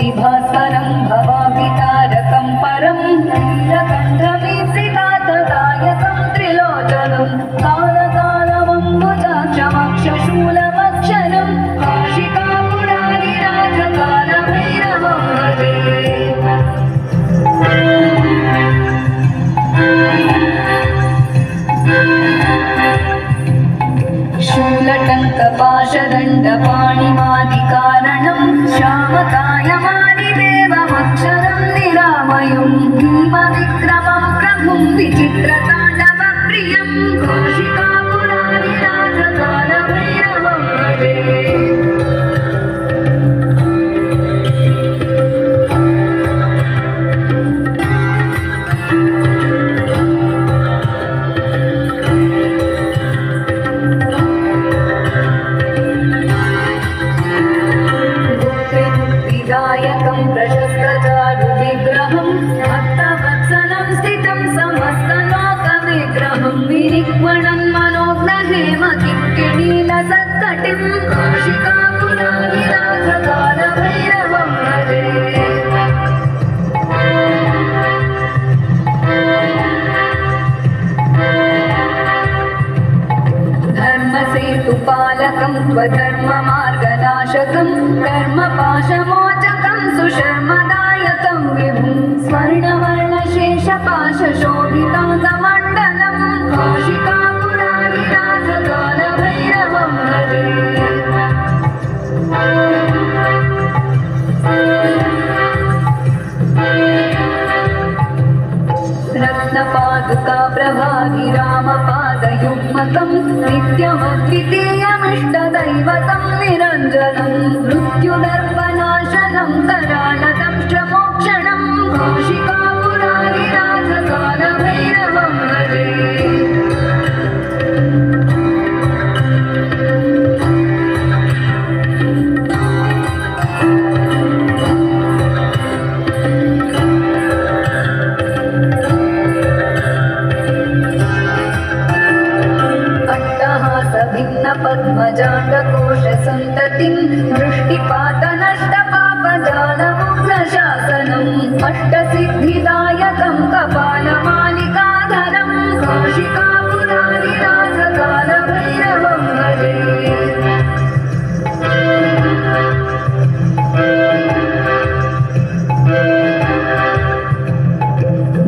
ज्योतिभास्करं भवाभितारकं परं नीलकण्ठवीप्सितातदायकं त्रिलोचनं कालकालमम्बुजाक्षमक्षशूलमक्षरं काशिकापुरारिराजकालभैरवं भजे। शूलटङ्कपाशदण्डपाणिमादिकारणं श्यामकायमादिदेवमक्षरं निरामयं भीमविक्रमं प्रभुं विचित्रताण्डवप्रियं काशिकापुरारिराजकालभैरवं भजे। दायकं प्रशस्तचारुविग्रहं भक्तवत्सलं स्थितं समस्तलोकविग्रहं विनिक्वणं मनोज्ञहेमकिङ्किणीलसत्कटिं काशिकापुरारिराजकालभैरवं भजे। धर्मसेतुपालकं त्वधर्ममार्गनाशकं कर्मपाशमोचकं सुशर्मदायकं विभुं स्वर्णवर्णशेषपाशशोभिताङ्गमण्डलं काशिकापुरारिराजकालभैरवं भजे। रत्नपादुका प्रभाति रामपादयुग्मकं नित्यमद्वितीयमिष्टदैवतं निरञ्जनं मृत्युदर्पनाशनं करालदंष्ट्रमोक्षणं काशिकापुरारिराजकालभैरवं भजे। पद्मजाण्डकोशसन्ततिं दृष्टिपातनष्टपापजालमुग्नशासनम् अष्टसिद्धिदायकं कपालमालिकाधरं काशिकापुरारिराजकालभैरवं भजे।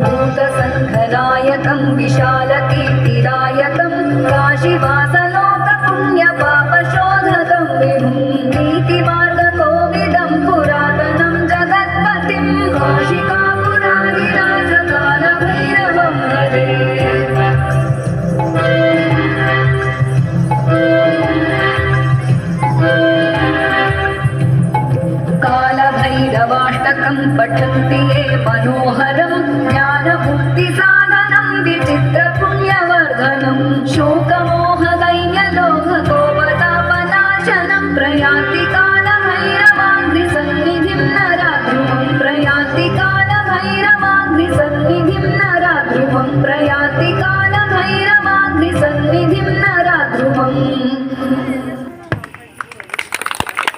भूतसङ्घनायकं विशालकीर्तिदायकं काशीवासलोकपुण्यपापशोधकं विभुं नीतिमार्गकोविदं पुरातनं जगत्पतिं काशिकापुरारिराजकालभैरवं भजे। कालभैरवाष्टकं पठन्ति ये मनोहरं ज्ञानमुक्तिसाधनं विचित्रपुण्यवर्धनं शोकमोहदैन्यलोभकोपतापनाशनं प्रयान्ति कालभैरवाग्निसन्निधिं नराध्रुवं प्रयान्ति कालभैरवाग्निसन्निधिं